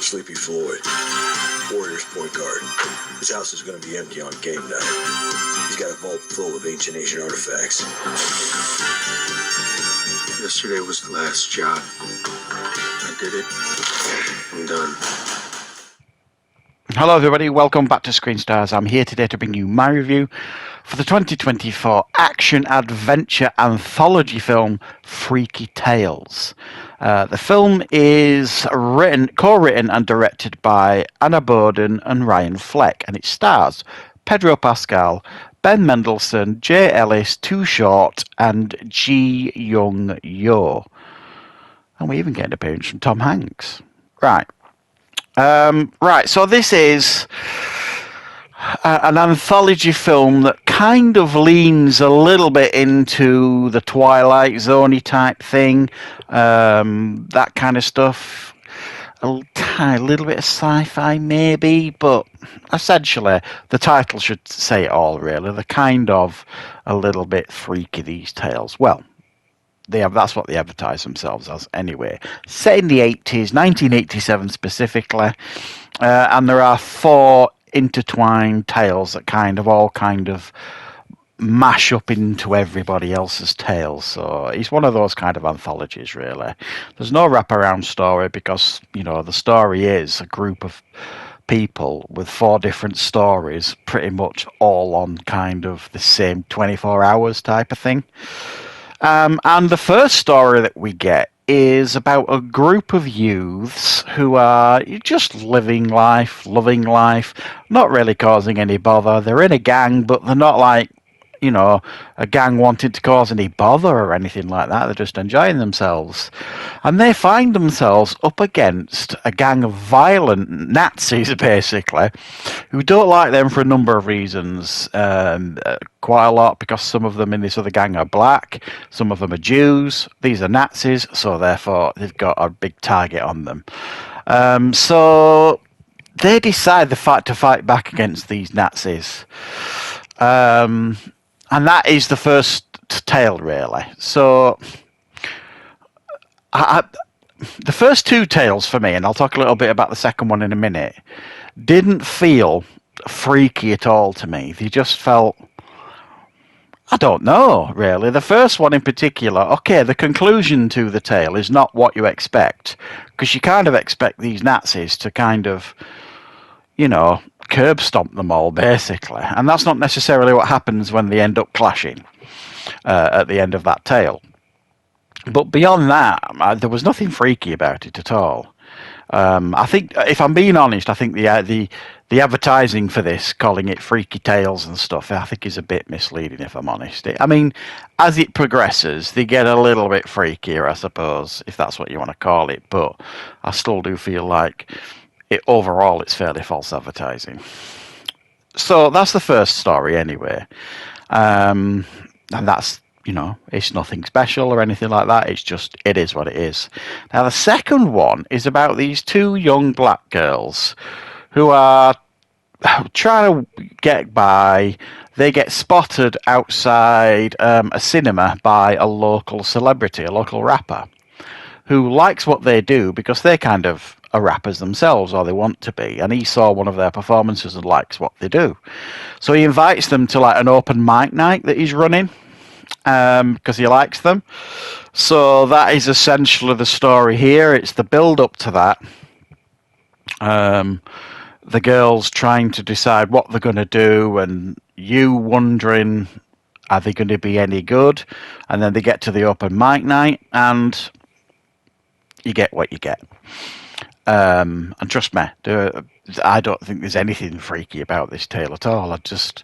Sleepy Floyd, Warriors point guard. His house is going to be empty on game night. He's got a vault full of ancient Asian artifacts. Yesterday was the last job. I did it. I'm done. Hello everybody, welcome back to Screenstars. I'm here today to bring you my review for the 2024 action-adventure anthology film Freaky Tales. The film is co-written and directed by Anna Boden and Ryan Fleck, and it stars Pedro Pascal, Ben Mendelsohn, Jay Ellis, Too Short, and Ji Young Yo. And we even get an appearance from Tom Hanks. Right. So this is an anthology film that kind of leans a little bit into the Twilight Zone-y type thing, that kind of stuff. A little bit of sci-fi maybe, but essentially the title should say it all really. They're kind of a little bit freaky, these tales. Well, that's what they advertise themselves as anyway. Set in the 80s, 1987 specifically, and there are 4 intertwined tales that all mash up into everybody else's tales. So it's one of those kind of anthologies, really. There's no wraparound story because, the story is a group of people with 4 different stories, pretty much all on kind of the same 24 hours type of thing. And the first story that we get is about a group of youths who are just living life, loving life, not really causing any bother. They're in a gang, but they're not like, a gang wanting to cause any bother or anything like that. They're just enjoying themselves. And they find themselves up against a gang of violent Nazis, basically, who don't like them for a number of reasons. Quite a lot, because some of them in this other gang are black, some of them are Jews. These are Nazis, so therefore they've got a big target on them. So they decide to fight back against these Nazis. And that is the first tale, really. So, the first 2 tales for me, and I'll talk a little bit about the second one in a minute, didn't feel freaky at all to me. They just felt, I don't know, really. The first one in particular, okay, the conclusion to the tale is not what you expect, because you kind of expect these Nazis to kind of, curb stomp them all, basically. And that's not necessarily what happens when they end up clashing at the end of that tale. But beyond that, there was nothing freaky about it at all. I think, if I'm being honest, I think the advertising for this, calling it Freaky Tales and stuff, I think is a bit misleading, if I'm honest. I mean, as it progresses, they get a little bit freakier, I suppose, if that's what you want to call it. But I still do feel like overall it's fairly false advertising. So that's the first story anyway. And that's, it's nothing special or anything like that. It's just, it is what it is. Now the second one is about these 2 young black girls who are trying to get by. They get spotted outside a cinema by a local celebrity, a local rapper, who likes what they do because they kind of are rappers themselves, or they want to be, and he saw one of their performances and likes what they do. So he invites them to like an open mic night that he's running, because he likes them. So that is essentially the story here. It's the build up to that. The girls trying to decide what they're going to do, and you wondering, are they going to be any good? And then they get to the open mic night, and you get what you get. And trust me, I don't think there's anything freaky about this tale at all. I just,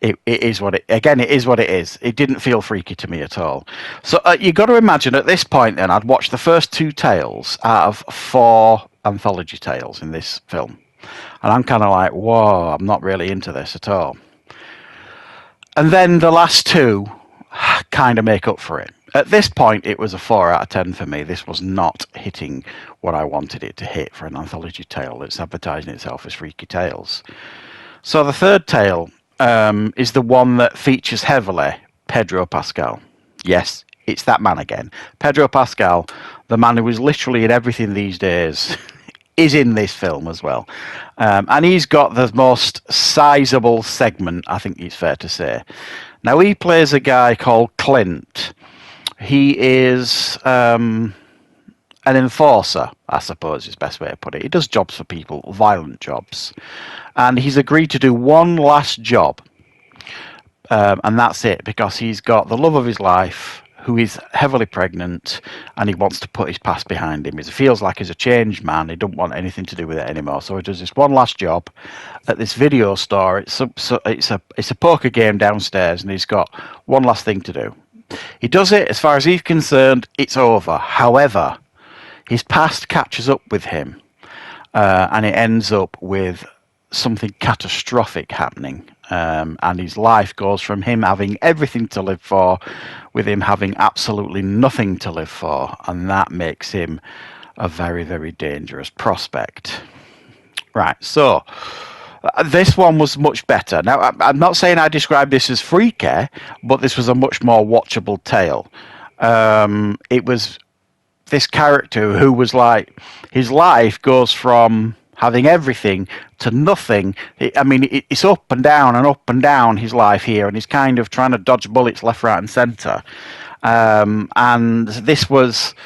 it is what it. Again, it is what it is. It didn't feel freaky to me at all. So you got to imagine at this point, then I'd watched the first 2 tales out of 4 anthology tales in this film, and I'm kind of like, whoa, I'm not really into this at all. And then the last 2 kind of make up for it. At this point, it was a 4 out of 10 for me. This was not hitting what I wanted it to hit for an anthology tale. It's advertising itself as Freaky Tales. So the third tale is the one that features heavily Pedro Pascal. Yes, it's that man again. Pedro Pascal, the man who is literally in everything these days, is in this film as well. And he's got the most sizable segment, I think it's fair to say. Now, he plays a guy called Clint. He is an enforcer, I suppose is the best way to put it. He does jobs for people, violent jobs. And he's agreed to do one last job. And that's it, because he's got the love of his life, who is heavily pregnant, and he wants to put his past behind him. He feels like he's a changed man. He doesn't want anything to do with it anymore. So he does this one last job at this video store. It's a poker game downstairs, and he's got one last thing to do. He does it. As far as he's concerned, it's over. However, his past catches up with him, and it ends up with something catastrophic happening. And his life goes from him having everything to live for, with him having absolutely nothing to live for. And that makes him a very, very dangerous prospect. Right, so this one was much better. Now, I'm not saying I described this as freaky, but this was a much more watchable tale. It was this character who was like, his life goes from having everything to nothing. It's up and down his life here, and he's kind of trying to dodge bullets left, right, and centre. And this was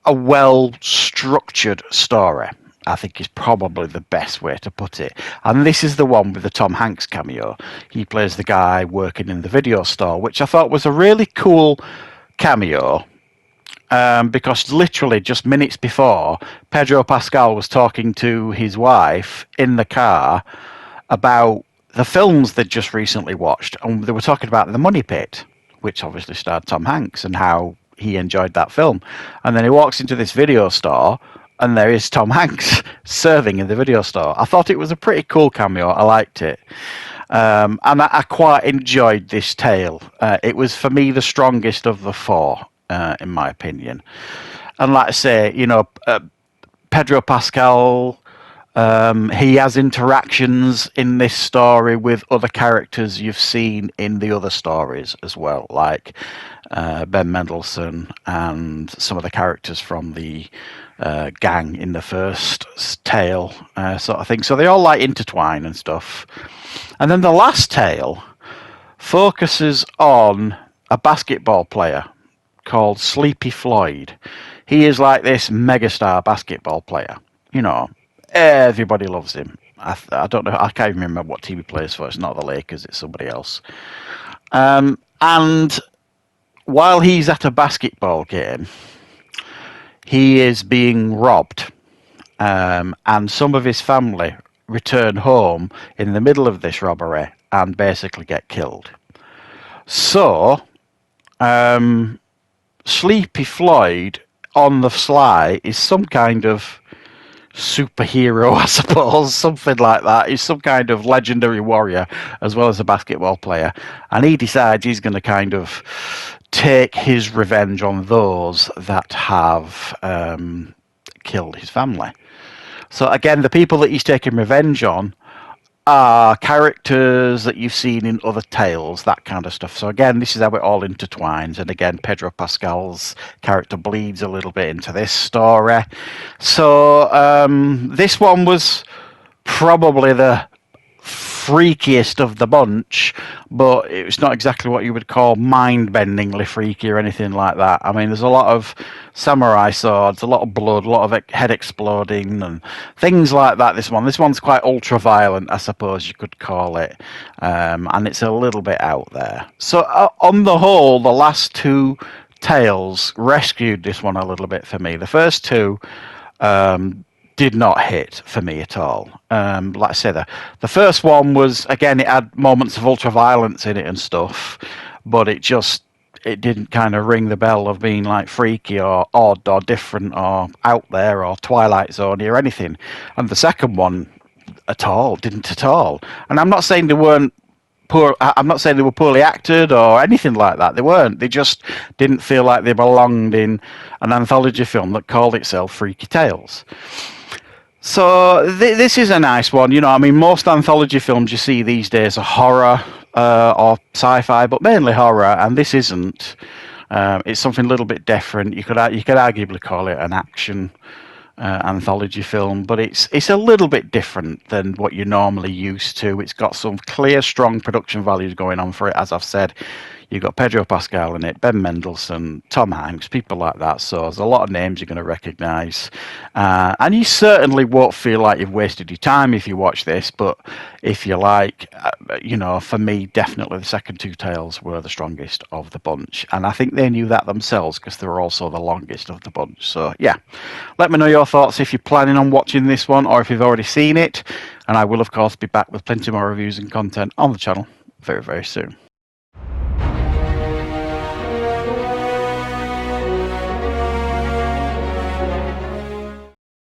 a well-structured story, I think, is probably the best way to put it. And this is the one with the Tom Hanks cameo. He plays the guy working in the video store, which I thought was a really cool cameo. Because literally just minutes before, Pedro Pascal was talking to his wife in the car about the films they'd just recently watched. And they were talking about The Money Pit, which obviously starred Tom Hanks, and how he enjoyed that film. And then he walks into this video store, and there is Tom Hanks serving in the video store. I thought it was a pretty cool cameo. I liked it. And I quite enjoyed this tale. It was, for me, the strongest of the four. In my opinion. And like I say, Pedro Pascal, he has interactions in this story with other characters you've seen in the other stories as well, like Ben Mendelsohn and some of the characters from the gang in the first tale, sort of thing. So they all like intertwine and stuff. And then the last tale focuses on a basketball player called Sleepy Floyd. He is like this megastar basketball player. Everybody loves him. I don't know. I can't even remember what team he plays for. It's not the Lakers. It's somebody else. And while he's at a basketball game, he is being robbed. And some of his family return home in the middle of this robbery and basically get killed. So, Sleepy Floyd on the sly is some kind of superhero, I suppose, something like that. He's some kind of legendary warrior as well as a basketball player, and he decides he's going to kind of take his revenge on those that have killed his family. So again, the people that he's taking revenge on are characters that you've seen in other tales, that kind of stuff. So again, this is how it all intertwines. And again, Pedro Pascal's character bleeds a little bit into this story. So this one was probably the freakiest of the bunch, but it's not exactly what you would call mind-bendingly freaky or anything like that. I mean, there's a lot of samurai swords, a lot of blood, a lot of head exploding and things like that. This one's quite ultra-violent, I suppose you could call it, and it's a little bit out there. So on the whole, the last two tales rescued this one a little bit for me. The first two did not hit for me at all. Like I said, the first one was, again, it had moments of ultra-violence in it and stuff, but it didn't kind of ring the bell of being like freaky or odd or different or out there or Twilight Zone or anything. And the second one didn't at all. And I'm not saying they weren't poor. I'm not saying they were poorly acted or anything like that. They weren't. They just didn't feel like they belonged in an anthology film that called itself Freaky Tales. So this is a nice one. Most anthology films you see these days are horror or sci-fi, but mainly horror, and this isn't. It's something a little bit different. You could arguably call it an action anthology film, but it's a little bit different than what you're normally used to. It's got some clear, strong production values going on for it. As I've said, you've got Pedro Pascal in it, Ben Mendelsohn, Tom Hanks, people like that. So there's a lot of names you're going to recognise. And you certainly won't feel like you've wasted your time if you watch this. But if you like, for me, definitely the second two tales were the strongest of the bunch. And I think they knew that themselves because they were also the longest of the bunch. So, yeah, let me know your thoughts if you're planning on watching this one or if you've already seen it. And I will, of course, be back with plenty more reviews and content on the channel very, very soon.